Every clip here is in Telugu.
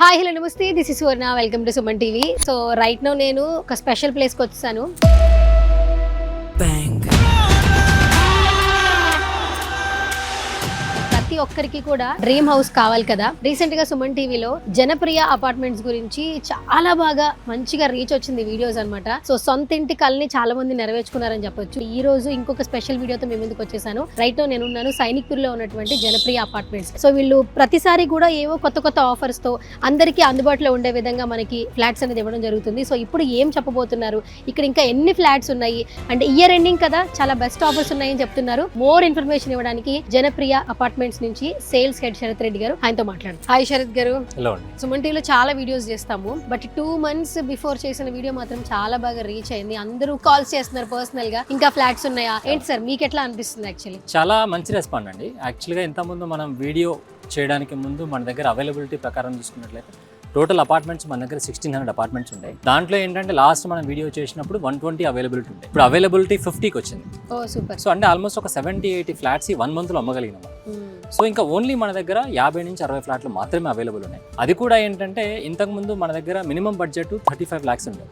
హాయ్ హలో నమస్తే, this is Suvarna. Welcome to Suman TV. So right now నేను ఒక స్పెషల్ ప్లేస్కి వచ్చాను. ప్రతి ఒక్కరికి కూడా డ్రీమ్ హౌస్ కావాలి కదా. రీసెంట్ గా సుమన్ టీవీలో జనప్రియ అపార్ట్మెంట్స్ గురించి చాలా బాగా మంచిగా రీచ్ వచ్చింది వీడియోస్ అన్నమాట. సో సొంత ఇంటి కలని చాలా మంది నెరవేర్చుకున్నారని చెప్పొచ్చు. ఈ రోజు ఇంకొక స్పెషల్ వీడియోతో మేము ముందుకు వచ్చేసాను. రైట్ నో నేను ఉన్నాను సైనిక్పూర్ లో ఉన్నటువంటి జనప్రియ అపార్ట్మెంట్స్. సో వీళ్ళు ప్రతిసారి కూడా ఏవో కొత్త కొత్త ఆఫర్స్ తో అందరికీ అందుబాటులో ఉండే విధంగా మనకి ఫ్లాట్స్ అనేది ఇవ్వడం జరుగుతుంది. సో ఇప్పుడు ఏం చెప్పబోతున్నారు, ఇక్కడ ఇంకా ఎన్ని ఫ్లాట్స్ ఉన్నాయి అంటే ఇయర్ ఎండింగ్ కదా, చాలా బెస్ట్ ఆఫర్స్ ఉన్నాయని చెప్తున్నారు. మోర్ ఇన్ఫర్మేషన్ ఇవ్వడానికి జనప్రియ అపార్ట్మెంట్స్ నుంచి సేల్స్ హెడ్ శరత్ రెడ్డి గారు, ఆయనతో మాట్లాడు. హాయ్ శరత్ గారు. సుమన్ టీవీలో చాలా వీడియోస్ చేస్తాము, బట్ 2 months బిఫోర్ చేసిన వీడియో మాత్రం చాలా బాగా రీచ్ అయింది. అందరూ కాల్స్ చేస్తున్నారు పర్సనల్ గా, ఇంకా ఫ్లాట్స్ ఉన్నాయా ఏంటి సార్, మీకు ఎట్లా అనిపిస్తుంది? యాక్చువల్లీ చాలా మంచి రెస్పాండ్ అండి. యాక్చువల్గా ఇంతకుముందు మనం వీడియో చేయడానికి ముందు మన దగ్గర అవైలబిలిటీ ప్రకారం చూసుకున్నట్లయితే టోటల్ అపార్ట్మెంట్స్ మన దగ్గర 1600 అపార్ట్మెంట్స్ ఉంటాయి. దాంట్లో ఏంటంటే లాస్ట్ మనం వీడియో చేసినప్పుడు 120 అవైలబిలిటీ ఉంటాయి. ఇప్పుడు అవైలబిలిటీ 50కి వచ్చింది. సో అంటే ఆల్మోస్ట్ ఒక 70-80 ఫ్లాట్స్ 1 month లో అమ్మగలిగినాం. సో ఇంకా ఓన్లీ మన దగ్గర 50 నుంచి 60 ఫ్లాట్లు మాత్రమే అవైలబుల్ ఉన్నాయి. అది కూడా ఏంటంటే ఇంతకు ముందు మన దగ్గర మినిమం బడ్జెట్ 35 lakhs ఉండేది.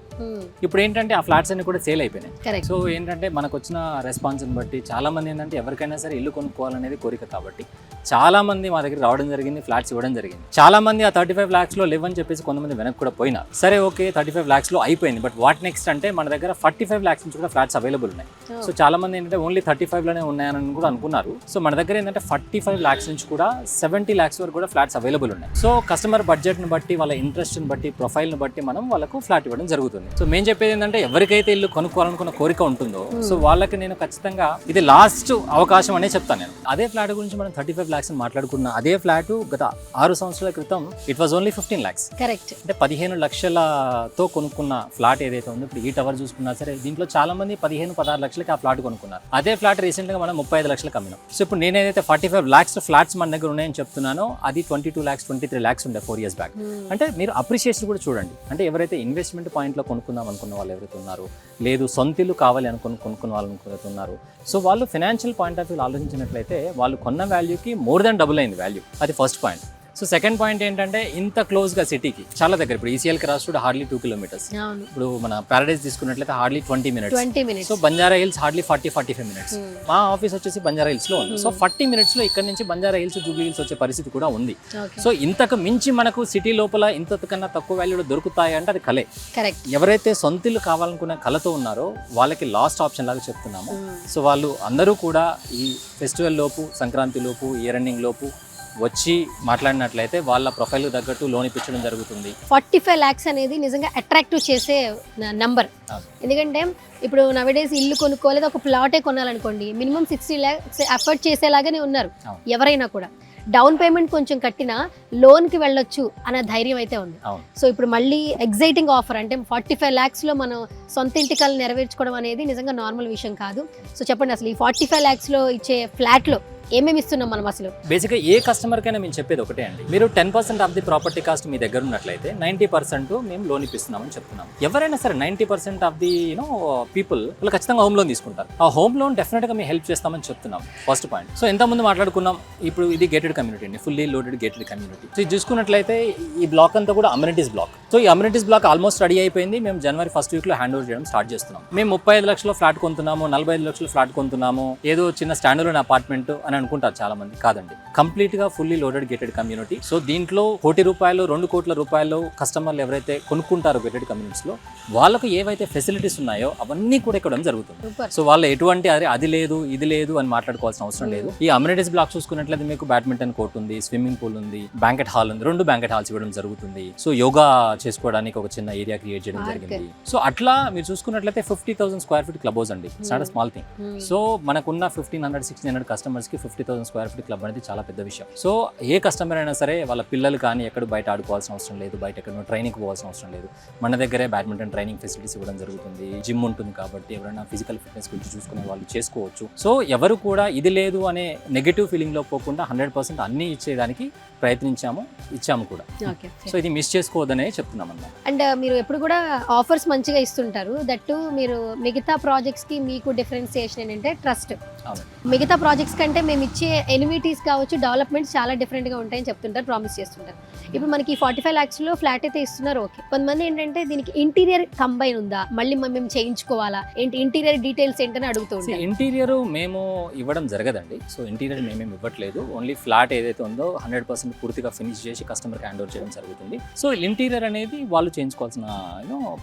ఇప్పుడు ఏంటంటే ఆ ఫ్లాట్స్ అన్ని కూడా సేల్ అయిపోయినాయి. సో ఏంటంటే మనకు వచ్చిన రెస్పాన్స్ని బట్టి చాలా మంది ఏంటంటే ఎవరికైనా సరే ఇల్లు కొనుక్కోవాలనేది కోరిక కాబట్టి చాలా మంది మా దగ్గర రావడం జరిగింది, ఫ్లాట్స్ ఇవ్వడం జరిగింది. చాలా మంది ఆ 35 lakhs లో లేవని చెప్పేసి కొంతమంది వెనక్కి కూడా పోయినారు. సరే ఓకే 35 lakhs లో అయిపోయింది, బట్ వాట్ నెక్స్ట్ అంటే మన దగ్గర 45 lakhs నుంచి కూడా ఫ్లాట్స్ అవైలబుల్ ఉన్నాయి. సో చాలా మంది ఏంటంటే ఓన్లీ 35 లోనే ఉన్నాయని కూడా అనుకున్నారు. సో మన దగ్గర ఏంటంటే 45 lakhs నుంచి కూడా 70 lakhs వరకు కూడా ఫ్లాట్స్ అవైలబుల్ ఉన్నాయి. సో కస్టమర్ బడ్జెట్ని బట్టి, వాళ్ళ ఇంట్రెస్ట్ని బట్టి, ప్రొఫైల్ని బట్టి మనం వాళ్ళకు ఫ్లాట్ ఇవ్వడం జరుగుతుంది. సో మేము చెప్పేది ఏంటంటే ఎవరికైతే ఇల్లు కొనుక్కోవాలనుకున్న కోరిక ఉంటుందో సో వాళ్ళకి నేను ఖచ్చితంగా ఇది లాస్ట్ అవకాశం అనే చెప్తాను. నేను అదే ఫ్లాట్ గురించి మనం 35 lakhs మాట్లాడుకున్న అదే ఫ్లాట్ గత 6 సంవత్సరాల క్రితం it was only 15 lakhs. Correct. అంటే 15 లక్షలతో కొనుక్కున్న ఫ్లాట్ ఏదైతే ఉందో ఇప్పుడు ఈ టవర్ చూసుకున్నా సరే దీంట్లో చాలా మంది 15-16 లక్షలకి ఆ ఫ్లాట్ కొనుక్కున్నారు. అదే ఫ్లాట్ రీసెంట్ గా మనం 35 లక్షలకు అమ్మినాం. సో ఇప్పుడు నేనేదైతే 45 lakhs ఫ్లాట్స్ మన దగ్గర ఉన్నాయని చెప్తున్నానో అది 22 lakhs 23 lakhs ఉండే 4 years బ్యాక్. అంటే మీరు అప్రిషియేషన్ కూడా చూడండి. అంటే ఎవరైతే ఇన్వెస్ట్మెంట్ పాయింట్లో కొనుక్కుందాం అనుకున్న వాళ్ళు ఎవరైతే ఉన్నారో, లేదు సొంతిల్లు కావాలి కొనుక్కున్న వాళ్ళు ఎవరైతే ఉన్నారు, సో వాళ్ళు ఫైనాన్షియల్ పాయింట్ ఆఫ్ వ్యూ ఆలోచించినట్లయితే వాళ్ళు కొన్న వాల్యూకి మోర్ దెన్ డబుల్ అయింది వాల్యూ. అది first point. So second point ఏంటంటే ఇంత క్లోజ్గా సిటీకి చాలా దగ్గర. ఇప్పుడు ఈసీఎల్కి రాసుడు హార్డ్లీ 2 kilometers. ఇప్పుడు మన పారడైజ్ తీసుకున్నట్లయితే hardly 20 minutes. So Banjara hills hardly 40-45 minutes. మా ఆఫీస్ వచ్చేసి బంజారా హిల్స్ లో ఉంది. సో 40 minutes లో ఇక్కడ నుంచి బంజారా హిల్స్, జూబ్లీ హిల్స్ వచ్చే పరిస్థితి కూడా ఉంది. సో ఇంతకు మించి మనకు సిటీ లోపల ఇంతకన్నా తక్కువ వాల్యూలో దొరుకుతాయి అంటే అది కలే. ఎవరైతే సొంతిల్లు కావాలనుకున్న కళతో ఉన్నారో వాళ్ళకి లాస్ట్ ఆప్షన్ లాగా చెప్తున్నాము. సో వాళ్ళు అందరూ కూడా ఈ ఫెస్టివల్ లోపు, సంక్రాంతి లోపు, ఇయర్ ఎండింగ్ లోపు వచ్చి మాట్లాడినట్లయితే వాళ్ళ ప్రొఫైల్ తగ్గట్టు లోన్ ఇప్పించడం జరుగుతుంది. 45 lakhs అనేది నిజంగా అట్రాక్టివ్ చేసే నంబర్. ఎందుకంటే ఇప్పుడు నవడేస్ ఇల్లు కొనుక్కోలేదు, ఒక ప్లాటే కొనాలనుకోండి మినిమం 60 lakhs ఎఫర్ట్ చేసేలాగానే ఉన్నారు ఎవరైనా కూడా. డౌన్ పేమెంట్ కొంచెం కట్టినా లోన్కి వెళ్ళొచ్చు అనే ధైర్యం అయితే ఉంది. సో ఇప్పుడు మళ్ళీ ఎగ్జైటింగ్ ఆఫర్ అంటే 45 lakhs లో మనం సొంత ఇంటి కలను నెరవేర్చుకోవడం అనేది నిజంగా నార్మల్ విషయం కాదు. సో చెప్పండి అసలు ఈ 45 lakhs లో ఇచ్చే ఫ్లాట్లో ఏమేమి ఇస్తున్నాం మనం? అసలు బేసిక్గా ఏ కస్టమర్ కైనా మేము చెప్పేది ఒకటే అండి, మీరు 10% ఆఫ్ ది ప్రాపర్టీ కాస్ట్ మీ దగ్గర ఉన్నట్లయితే 90% మేము లోన్ ఇప్పిస్తున్నామని చెప్తున్నాం. ఎవరైనా సరే 90% ఆఫ్ ది పీపుల్ వాళ్ళు ఖచ్చితంగా హోమ్ లోన్ తీసుకుంటారు. ఆ హోమ్ లోన్ డెఫినెట్ గా మేము హెల్ప్ చేస్తామని చెప్తున్నాం. First point. సో ఎంతమంది మాట్లాడుకున్నాం, ఇప్పుడు ఇది గేటెడ్ కమ్యూనిటీ అండి, fully loaded gated community. So ఇది చూసుకున్నట్లయితే ఈ బ్లాక్ అంతా కూడా అమ్యూనిటీస్ బ్లాక్. సో ఈ అమ్యూనిటీస్ బ్లాక్ ఆల్మోస్ట్ రెడీ అయిపోయింది. మేము January 1st week లో హ్యాండ్ ఓవర్ చేయడం స్టార్ట్ చేస్తున్నాం. మేము 35 లక్షల ఫ్లాట్ కొంటున్నాము, 45 లక్షల ఫ్లాట్ కొంటున్నాము, ఏదో చిన్న స్టాండ్ అలోన్ అపార్ట్మెంట్ అని అనుకుంటారు చాలా మంది. కాదండి, కంప్లీట్ గా fully loaded gated community. So దీంట్లో ₹1 కోటి 2 కోట్ల రూపాయలు కస్టమర్లు ఎవరైతే కొనుక్కుంటారో గేటెడ్ కమ్యూనిటీస్ లో వాళ్ళకు ఏవైతే ఫెసిలిటీస్ ఉన్నాయో అవన్నీ కూడా ఇవ్వడం జరుగుతుంది. సో వాళ్ళు ఎటువంటి అది లేదు ఇది లేదు అని మాట్లాడుకోవాల్సిన అవసరం లేదు. ఈ అమ్యూనిటీస్ బ్లాక్ చూసుకున్నట్లయితే మీకు బ్యాడ్మింటన్ కోర్ట్ ఉంది, స్విమ్మింగ్ పూల్ ఉంది, బ్యాంకెట్ హాల్ ఉంది, 2 బ్యాంకెట్ హాల్స్ ఇవ్వడం జరుగుతుంది. సో యోగా చేసుకోవడానికి ఒక చిన్న ఏరియా క్రియేట్ చేయడం జరిగింది. సో అట్లా మీరు చూసుకున్నట్లయితే 50,000 square feet క్లబ్ హౌస్ అండి. It's not a small thing. So మనకున్న 1500-1600 customers కి 50,000 square feet క్లబ్ అనేది చాలా పెద్ద విషయం. సో ఏ కస్టమర్ అయినా సరే వాళ్ళ పిల్లలు కానీ ఎక్కడ బయట ఆడుకోవాల్సిన అవసరం లేదు, బయట ఎక్కడ ట్రైనింగ్ పోవాల్సిన అవసరం లేదు. మన దగ్గరే బ్యాడ్మింటన్ ట్రైనింగ్ ఫెసిలిటీస్ ఇవ్వడం జరుగుతుంది. జిమ్ ఉంటుంది కాబట్టి ఎవరైనా ఫిజికల్ ఫిట్నెస్ గురించి చూసుకునే వాళ్ళు చేసుకోవచ్చు. సో ఎవరు కూడా ఇది లేదు అనే నెగటివ్ ఫీలింగ్ లో పోకుండా 100% అన్ని ఇచ్చేదానికి ప్రయత్నించాము, ఇచ్చాము కూడా. సో ఇది మిస్ చేసుకోవద్దనే చెప్తున్నాం అన్నమాట. అండ్ మీరు ఎప్పుడు కూడా ఆఫర్స్ మంచిగా ఇస్తుంటారు. దట్టు మీరు మిగతా ప్రాజెక్ట్స్ కి మీకు డిఫరెన్సియేషన్ ఏంటంటే ట్రస్ట్. అవునండి. మిగతా ప్రాజెక్ట్స్ కంటే మేము ఇచ్చే ఎనిమిటీస్ కావచ్చు, డెవలప్మెంట్స్ చాలా డిఫరెంట్గా ఉంటాయని చెప్తుంటారు, ప్రామిస్ చేస్తుంటారు. ఇప్పుడు మనకి 45 lakhsలో ఫ్లాట్ అయితే ఇస్తున్నారు, ఓకే. కొంతమంది ఏంటంటే దీనికి ఇంటీరియర్ కంబైన్ ఉందా, మళ్ళీ మేము చేయించుకోవాలా, ఏంటి ఇంటీరియర్ డీటెయిల్స్ ఏంటని అడుగుతూ ఉంటారు. ఇంటీరియర్ మేము ఇవ్వడం జరగదండి. సో ఇంటీరియర్ మేమేమి ఇవ్వట్లేదు. ఓన్లీ ఫ్లాట్ ఏదైతే ఉందో 100% పూర్తిగా ఫినిష్ చేసి కస్టమర్కి హ్యాండ్ ఓవర్ చేయడం జరుగుతుంది. సో ఇంటీరియర్ అనేది వాళ్ళు చేయించుకోవాల్సిన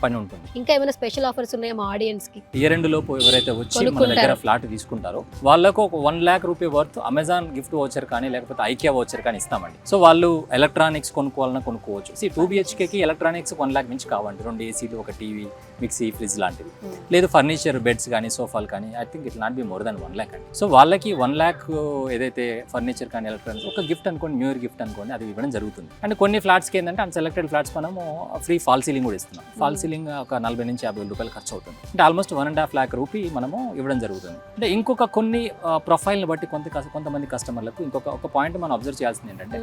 పని ఉంటుంది. ఇంకా ఏమైనా స్పెషల్ ఆఫర్స్ ఉన్నాయా మా ఆడియన్స్ కి? ఇయర్ ఎండ్ లోపు ఎవరైతే వచ్చి మన దగ్గర ఫ్లాట్ తీసుకుంటారో వాళ్ళకు ఒక 1 lakh rupee worth Amazon gift voucher కానీ లేకపోతే ఐకియా వోచర్ కానీ ఇస్తామండి. సో వాళ్ళు ఎలక్ట్రానిక్స్ కొనుక్కోవాలన్నా కొనుక్కోవచ్చు. 2 BHK కి ఎలక్ట్రానిక్స్ 1 lakh నుంచి కావండి. 2 ACలు, ఒక టీవీ, మిక్సీ, ఫ్రిడ్జ్ లాంటివి. లేదు ఫర్నిచర్, బెడ్స్ కానీ, సోఫాలు కానీ, I think it not be more than 1 lakh అండి. సో వాళ్ళకి 1 lakh ఏదైతే ఫర్నిచర్ కానీ ఎలక్ట్రానిక్స్ ఒక గిఫ్ట్ అనుకోండి, న్యూ ఇయర్ గిఫ్ట్ అనుకోండి, అది ఇవ్వడం జరుగుతుంది. అండ్ కొన్ని ఫ్లాట్స్కి ఏంటంటే అన్సెలెక్టెడ్ ఫ్లాట్స్ మనము ఫ్రీ ఫాల్ సీలింగ్ కూడా ఇస్తున్నాం. ఫాల్ సీలింగ్ ఒక 40 నుంచి 50 రూపాయలు ఖర్చు అవుతుంది. అంటే ఆల్మోస్ట్ 1.5 lakh రూపీ మనము ఇవ్వడం జరుగుతుంది. అంటే ఇంకొక కొన్ని ప్రొఫైల్ని బట్టి కొంతమంది కస్టమర్లకు ఇంకొక పాయింట్ మనం అబ్జర్వ్ చేయాల్సింది ఏంటంటే,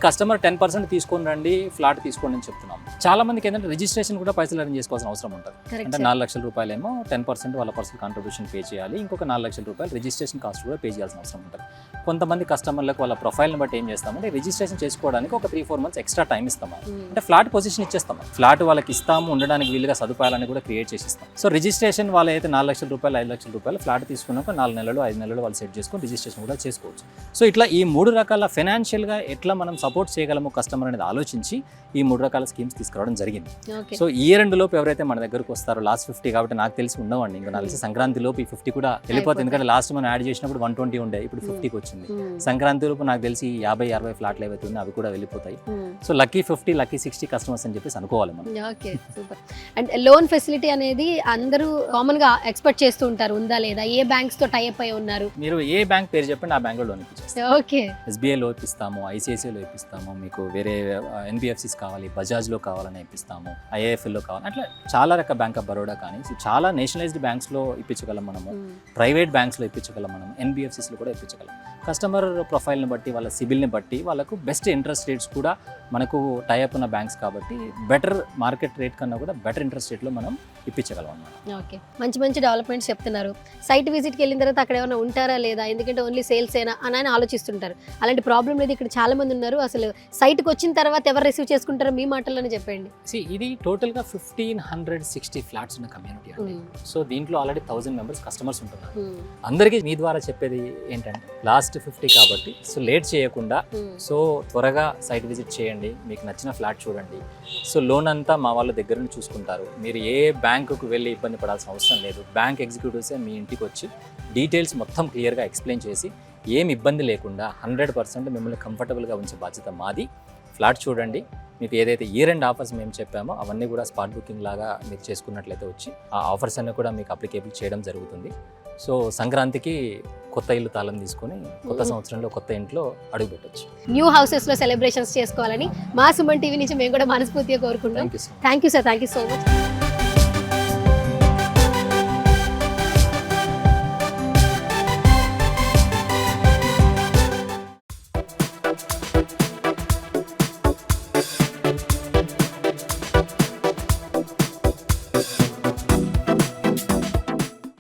కస్టమర్ 10% తీసుకొని రండి, ఫ్లాట్ తీసుకోండి అని చెప్తున్నాం. చాలా మందికి ఏంటంటే రిజిస్ట్రేషన్ కూడా పైసలు అరేంజ్ చేసుకోవాల్సిన అవసరం ఉంటుంది. అంటే 4 లక్షల రూపాయలు ఏమో 10% వాళ్ళ పర్సనల్ కాంట్రిబ్యూషన్ పే చేయాలి, ఇంకొక 4 లక్షల రూపాయలు రిజిస్ట్రేషన్ కాస్ట్ కూడా పే చేయాల్సిన అవసరం ఉంటుంది. కొంతమంది కస్టమర్లకు వాళ్ళ ప్రొఫైల్ని బట్టి ఏం చేస్తామంటే రిజిస్ట్రేషన్ చేసుకోవడానికి ఒక 3-4 months ఎక్స్ట్రా టైం ఇస్తాము. అంటే ఫ్లాట్ పొజిషన్ ఇచ్చేస్తాం, ఫ్లాట్ వాళ్ళకి ఇస్తాము, ఉండడానికి వీలుగా సదుపాయాలని కూడా క్రియేట్ చేసి ఇస్తాం. సో రిజిస్ట్రేషన్ వాళ్ళు అయితే 4 లక్షల రూపాయలు, 5 లక్షల రూపాయలు ఫ్లాట్ తీసుకున్నాక 4 నెలలు, 5 నెలలు వాళ్ళు సెట్ చేసుకొని రిజిస్ట్రేషన్ కూడా చేసుకోవచ్చు. సో ఇట్లా ఈ 3 రకాల ఫైనాన్షియల్గా ఎట్లా మనం సపోర్ట్ చేయగలము కస్టమర్ అనేది ఆలోచించి ఈ 3 రకాల స్కీమ్స్ తీసుకురావడం జరిగింది. సో ఇయర్ ఎండ్ లోపు ఎవరైతే మన దగ్గరకు వస్తారో, లాస్ట్ 50 కాబట్టి నాకు తెలిసి ఉండవండి, ఇంకా నాకు తెలిసి సంక్రాంతి లోపు ఈ 50 కూడా వెళ్ళిపోతుంది. ఎందుకంటే లాస్ట్ మనం యాడ్ చేసినప్పుడు 120 ఉండే, ఇప్పుడు 50కి వచ్చింది. సంక్రాంతి లోపు నాకు తెలిసి 50-60 ఫ్లాట్లు ఏవైతే ఉన్నాయో అవి కూడా వెళ్ళిపోతాయి. సో లక్కీ 50, లక్కీ 60 కస్టమర్స్ అని చెప్పేసి అనుకోవాలి మనం. Okay, super. And loan facility అనేది అందరూ కామన్ గా ఎక్స్పెక్ట్ చేస్తూ ఉంటారు, ఉందా లేదా, ఏ బ్యాంక్స్ తో టై అప్ అయి ఉన్నారు? మీరు ఏ బ్యాంక్ పేరు చెప్పండి, ఆ బ్యాంక్ లో లోన్ ఇప్పించేస్తాం. ఓకే, SBI లో ఇప్పిస్తాము, ICICI లో ఇప్పిస్తాము, మీకు వేరే NBFCs కావాలి, బజాజ్ లో కావాలని ఇప్పిస్తాము, IIFL లో కావాలి, అట్లా చాలా రకాల బ్యాంక్ ఆఫ్ బరోడా కానీ చాలా నేషనలైజ్డ్ బ్యాంక్స్ లో ఇప్పించగలం మనము, ప్రైవేట్ బ్యాంక్స్ లో ఇప్పించగలం మనం, NBFCs లో కూడా ఇప్పించగలం. కస్టమర్ ప్రొఫైల్ని బట్టి, వాళ్ళ సిబిల్ని బట్టి వాళ్ళకు బెస్ట్ ఇంట్రెస్ట్ రేట్స్ కూడా మనకు టైఅప్ ఉన్న బ్యాంక్స్ కాబట్టి బెటర్ మార్కెట్ రేట్ కన్నా కూడా బెటర్ ఇంట్రెస్ట్ రేట్లో మనం ఇప్పించగలం అన్నమాట. ఓకే, మంచి మంచి డెవలప్మెంట్స్ చెప్తున్నారు. సైట్ విజిట్కి వెళ్ళిన తర్వాత అక్కడ ఏమైనా ఉంటారా లేదా, ఎందుకంటే ఓన్లీ సేల్స్ ఏనా అని ఆలోచిస్తుంటారు. అలాంటి ప్రాబ్లం లేదు, ఇక్కడ చాలా మంది ఉన్నారు. అసలు సైట్కి వచ్చిన తర్వాత ఎవరు రిసీవ్ చేసుకుంటారో మీ మాటల్లోనే చెప్పండి. ఇది టోటల్గా 1560 ఫ్లాట్స్ ఉన్న కమ్యూనిటీ అండి. సో దీంట్లో ఆల్రెడీ 1000 మెంబర్స్ కస్టమర్స్ ఉంటున్నారు. అందరికీ మీ ద్వారా చెప్పేది ఏంటంటే, లాస్ట్ 50 కాబట్టి సో లేట్ చేయకుండా సో త్వరగా సైట్ విజిట్ చేయండి, మీకు నచ్చిన ఫ్లాట్ చూడండి. సో లోన్ అంతా మా వాళ్ళ దగ్గర నుంచి చూసుకుంటారు. మీరు ఏ బ్యాంకుకు వెళ్ళి ఇబ్బంది పడాల్సిన అవసరం లేదు. బ్యాంక్ ఎగ్జిక్యూటివ్సే మీ ఇంటికి వచ్చి డీటెయిల్స్ మొత్తం క్లియర్గా ఎక్స్ప్లెయిన్ చేసి ఏం ఇబ్బంది లేకుండా 100% మిమ్మల్ని కంఫర్టబుల్గా ఉంచే బాధ్యత మాది. ఫ్లాట్ చూడండి, మీకు ఏదైతే ఇయర్ ఎండ్ ఆఫర్స్ మేము చెప్పామో అవన్నీ కూడా స్పాట్ బుకింగ్ లాగా మీరు చేసుకున్నట్లయితే వచ్చి ఆ ఆఫర్స్ అన్నీ కూడా మీకు అప్లికేబుల్ చేయడం జరుగుతుంది. సో సంక్రాంతికి కొత్త ఇల్లు తాళం తీసుకొని కొత్త సంవత్సరంలో కొత్త ఇంట్లో అడుగు పెట్టచ్చు. న్యూ హౌసెస్ లో సెలబ్రేషన్స్ చేసుకోవాలని మా సుమన్ టీవీ నుంచి మేము కూడా మనస్ఫూర్తిగా కోరుకుంటాం. Thank you sir, thank you so much.